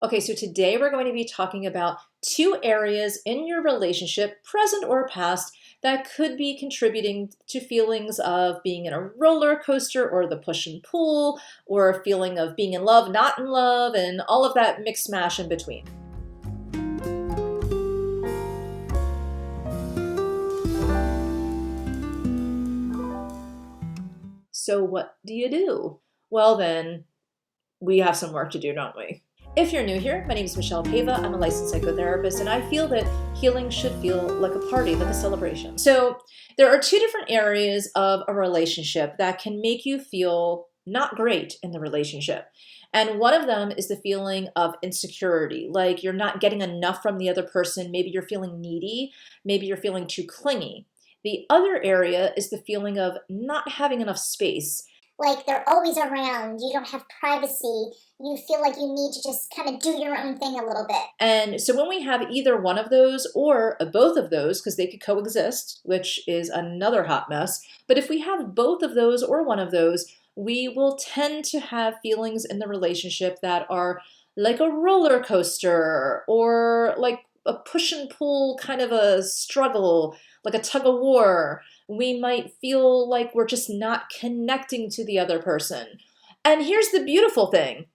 Okay, so today we're going to be talking about two areas in your relationship, present or past, that could be contributing to feelings of being in a roller coaster or the push and pull, or a feeling of being in love, not in love, and all of that mix mash in between. So, what do you do? Well, then, we have some work to do, don't we? If you're new here, my name is Michelle Pava. I'm a licensed psychotherapist, and I feel that healing should feel like a party, like a celebration. So, there are two different areas of a relationship that can make you feel not great in the relationship. And one of them is the feeling of insecurity, like you're not getting enough from the other person. Maybe you're feeling needy, maybe you're feeling too clingy. The other area is the feeling of not having enough space. Like they're always around, you don't have privacy, you feel like you need to just kind of do your own thing a little bit. And so when we have either one of those or both of those, because they could coexist, which is another hot mess, but if we have both of those or one of those, we will tend to have feelings in the relationship that are like a roller coaster or like a push and pull kind of a struggle, like a tug of war. We might feel like we're just not connecting to the other person. And here's the beautiful thing.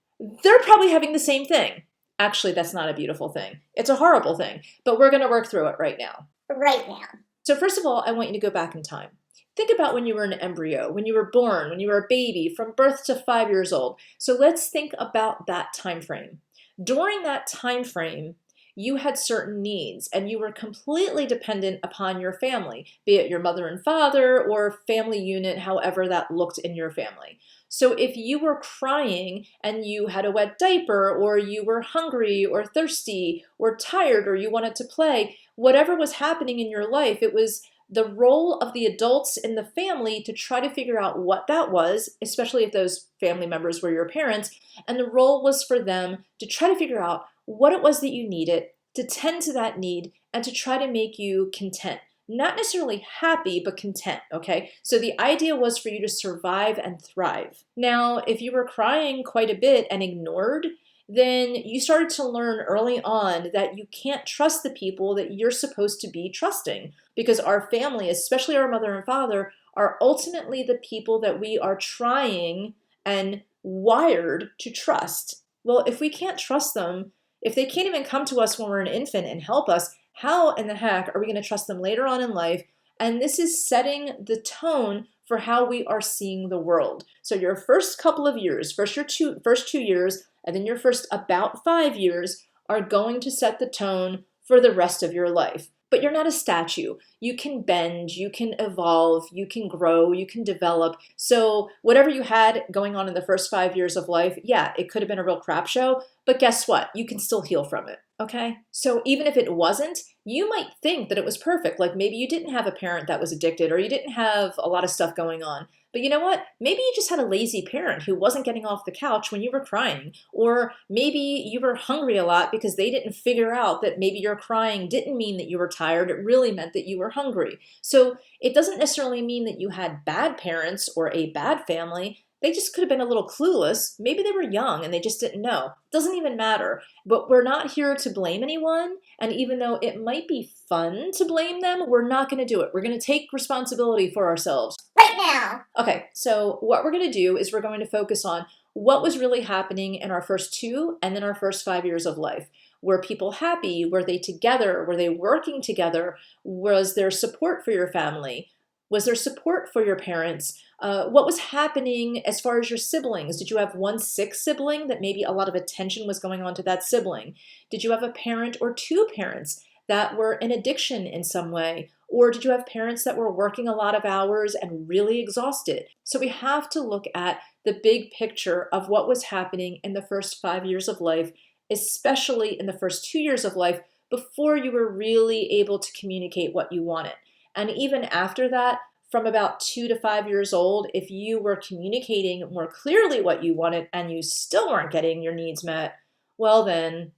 They're probably having the same thing. Actually, that's not a beautiful thing. It's a horrible thing, but we're going to work through it right now. Right now. So first of all, I want you to go back in time. Think about when you were an embryo, when you were born, when you were a baby, from birth to 5 years old. So let's think about that time frame. During that time frame, you had certain needs and you were completely dependent upon your family, be it your mother and father or family unit, however that looked in your family. So if you were crying and you had a wet diaper, or you were hungry or thirsty or tired, or you wanted to play, whatever was happening in your life, it was the role of the adults in the family to try to figure out what that was, especially if those family members were your parents, and the role was for them to try to figure out what it was that you needed, to tend to that need, and to try to make you content. Not necessarily happy, but content, okay? So the idea was for you to survive and thrive. Now, if you were crying quite a bit and ignored, then you started to learn early on that you can't trust the people that you're supposed to be trusting, because our family, especially our mother and father, are ultimately the people that we are trying and wired to trust. Well, if we can't trust them, if they can't even come to us when we're an infant and help us, how in the heck are we going to trust them later on in life? And this is setting the tone for how we are seeing the world. So your first couple of years, first 2 years, and then your first about 5 years are going to set the tone for the rest of your life. But you're not a statue. You can bend, you can evolve, you can grow, you can develop. So whatever you had going on in the first 5 years of life, yeah, it could have been a real crap show, but guess what? You can still heal from it, okay? So even if it wasn't, you might think that it was perfect. Like maybe you didn't have a parent that was addicted, or you didn't have a lot of stuff going on. But you know what? Maybe you just had a lazy parent who wasn't getting off the couch when you were crying. Or maybe you were hungry a lot because they didn't figure out that maybe your crying didn't mean that you were tired. It really meant that you were hungry. So it doesn't necessarily mean that you had bad parents or a bad family. They just could have been a little clueless. Maybe they were young and they just didn't know. Doesn't even matter. But we're not here to blame anyone. And even though it might be fun to blame them, we're not going to do it. We're going to take responsibility for ourselves. Right now. Okay, so what we're going to do is we're going to focus on what was really happening in our first 2 and then our first 5 years of life. Were people happy? Were they together? Were they working together? Was there support for your family? Was there support for your parents? What was happening as far as your siblings? Did you have one sick sibling that maybe a lot of attention was going on to that sibling? Did you have a parent or 2 parents that were in addiction in some way? Or did you have parents that were working a lot of hours and really exhausted? So we have to look at the big picture of what was happening in the first 5 years of life, especially in the first 2 years of life, before you were really able to communicate what you wanted. And even after that, from about 2 to 5 years old, if you were communicating more clearly what you wanted and you still weren't getting your needs met, well then,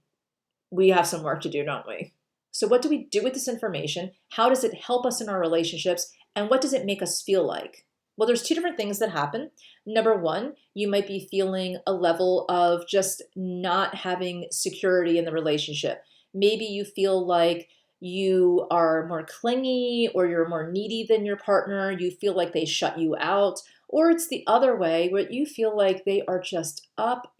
we have some work to do, don't we? So what do we do with this information? How does it help us in our relationships? And what does it make us feel like? Well, there's two different things that happen. Number one, you might be feeling a level of just not having security in the relationship. Maybe you feel like you are more clingy or you're more needy than your partner. You feel like they shut you out. Or it's the other way where you feel like they are just up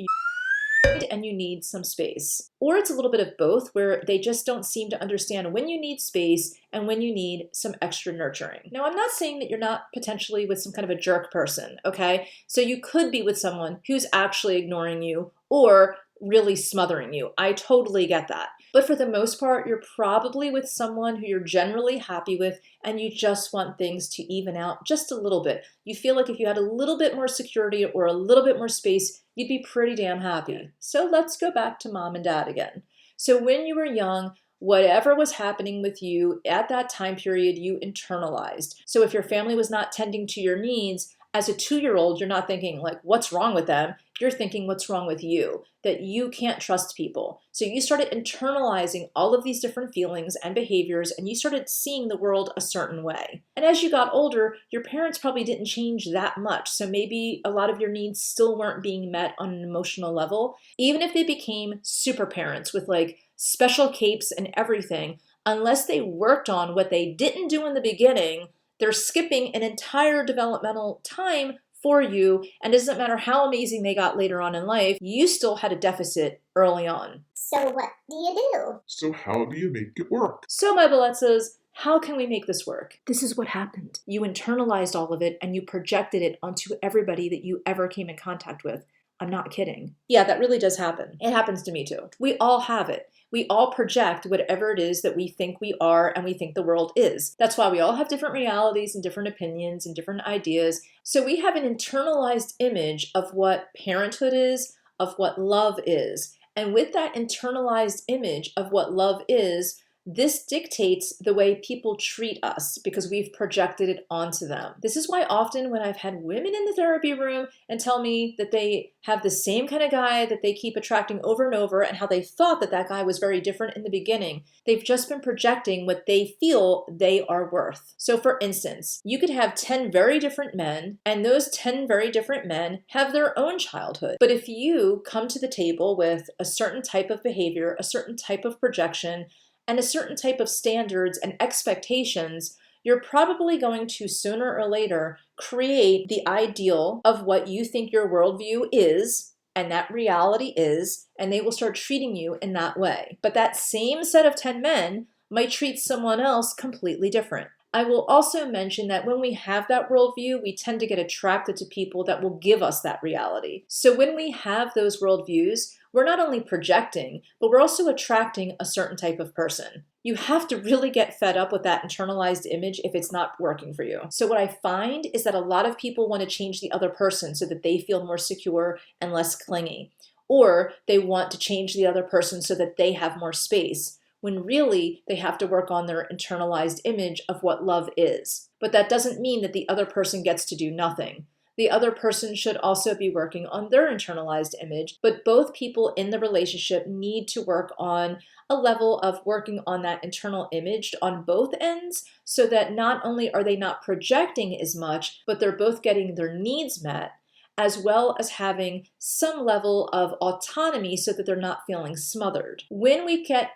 and you need some space. Or it's a little bit of both where they just don't seem to understand when you need space and when you need some extra nurturing. Now, I'm not saying that you're not potentially with some kind of a jerk person, okay? So you could be with someone who's actually ignoring you or really smothering you. I totally get that. But for the most part, you're probably with someone who you're generally happy with and you just want things to even out just a little bit. You feel like if you had a little bit more security or a little bit more space, you'd be pretty damn happy. So let's go back to mom and dad again. So when you were young, whatever was happening with you at that time period, you internalized. So if your family was not tending to your needs, as a 2-year-old, you're not thinking like, what's wrong with them? You're thinking what's wrong with you, that you can't trust people. So you started internalizing all of these different feelings and behaviors, and you started seeing the world a certain way. And as you got older, your parents probably didn't change that much. So maybe a lot of your needs still weren't being met on an emotional level. Even if they became super parents with like special capes and everything, unless they worked on what they didn't do in the beginning, they're skipping an entire developmental time for you, and it doesn't matter how amazing they got later on in life, you still had a deficit early on. So what do you do? So how do you make it work? So my Beletzas, how can we make this work? This is what happened. You internalized all of it and you projected it onto everybody that you ever came in contact with. I'm not kidding. Yeah, that really does happen. It happens to me too. We all have it. We all project whatever it is that we think we are and we think the world is. That's why we all have different realities and different opinions and different ideas. So we have an internalized image of what parenthood is, of what love is. And with that internalized image of what love is, this dictates the way people treat us because we've projected it onto them. This is why often when I've had women in the therapy room and tell me that they have the same kind of guy that they keep attracting over and over and how they thought that that guy was very different in the beginning, they've just been projecting what they feel they are worth. So for instance, you could have 10 very different men and those 10 very different men have their own childhood. But if you come to the table with a certain type of behavior, a certain type of projection, and a certain type of standards and expectations, you're probably going to sooner or later create the ideal of what you think your worldview is, and that reality is, and they will start treating you in that way. But that same set of 10 men might treat someone else completely different. I will also mention that when we have that worldview, we tend to get attracted to people that will give us that reality. So when we have those worldviews, we're not only projecting, but we're also attracting a certain type of person. You have to really get fed up with that internalized image if it's not working for you. So what I find is that a lot of people want to change the other person so that they feel more secure and less clingy. Or they want to change the other person so that they have more space, when really they have to work on their internalized image of what love is. But that doesn't mean that the other person gets to do nothing. The other person should also be working on their internalized image, but both people in the relationship need to work on a level of working on that internal image on both ends so that not only are they not projecting as much, but they're both getting their needs met, as well as having some level of autonomy so that they're not feeling smothered. When we get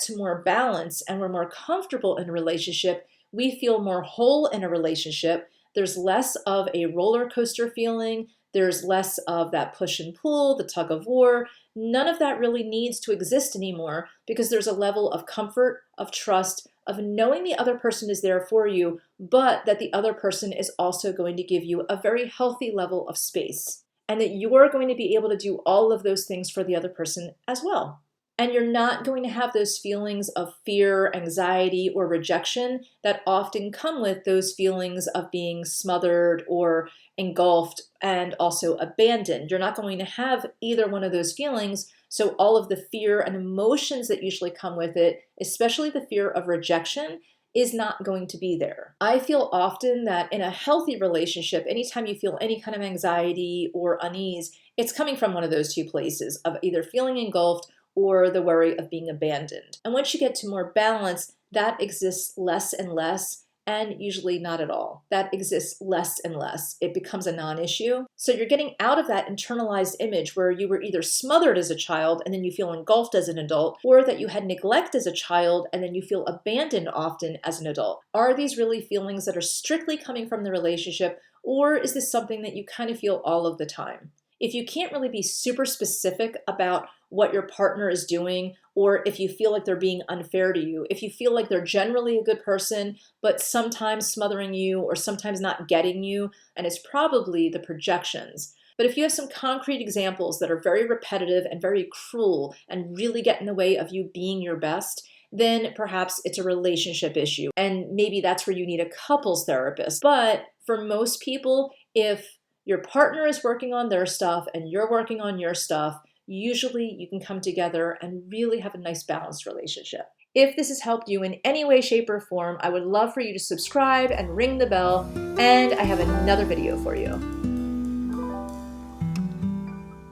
to more balance and we're more comfortable in a relationship, we feel more whole in a relationship. There's less of a roller coaster feeling. There's less of that push and pull, the tug of war. None of that really needs to exist anymore because there's a level of comfort, of trust, of knowing the other person is there for you, but that the other person is also going to give you a very healthy level of space, and that you're going to be able to do all of those things for the other person as well. And you're not going to have those feelings of fear, anxiety, or rejection that often come with those feelings of being smothered or engulfed and also abandoned. You're not going to have either one of those feelings. So all of the fear and emotions that usually come with it, especially the fear of rejection, is not going to be there. I feel often that in a healthy relationship, anytime you feel any kind of anxiety or unease, it's coming from one of those two places of either feeling engulfed or the worry of being abandoned. And once you get to more balance, that exists less and less, and usually not at all. That exists less and less. It becomes a non-issue. So you're getting out of that internalized image where you were either smothered as a child and then you feel engulfed as an adult, or that you had neglect as a child and then you feel abandoned often as an adult. Are these really feelings that are strictly coming from the relationship, or is this something that you kind of feel all of the time? If you can't really be super specific about what your partner is doing, or if you feel like they're being unfair to you, if you feel like they're generally a good person, but sometimes smothering you or sometimes not getting you, and it's probably the projections. But if you have some concrete examples that are very repetitive and very cruel and really get in the way of you being your best, then perhaps it's a relationship issue. And maybe that's where you need a couples therapist. But for most people, if your partner is working on their stuff and you're working on your stuff, usually you can come together and really have a nice balanced relationship. If this has helped you in any way, shape, or form, I would love for you to subscribe and ring the bell, and I have another video for you.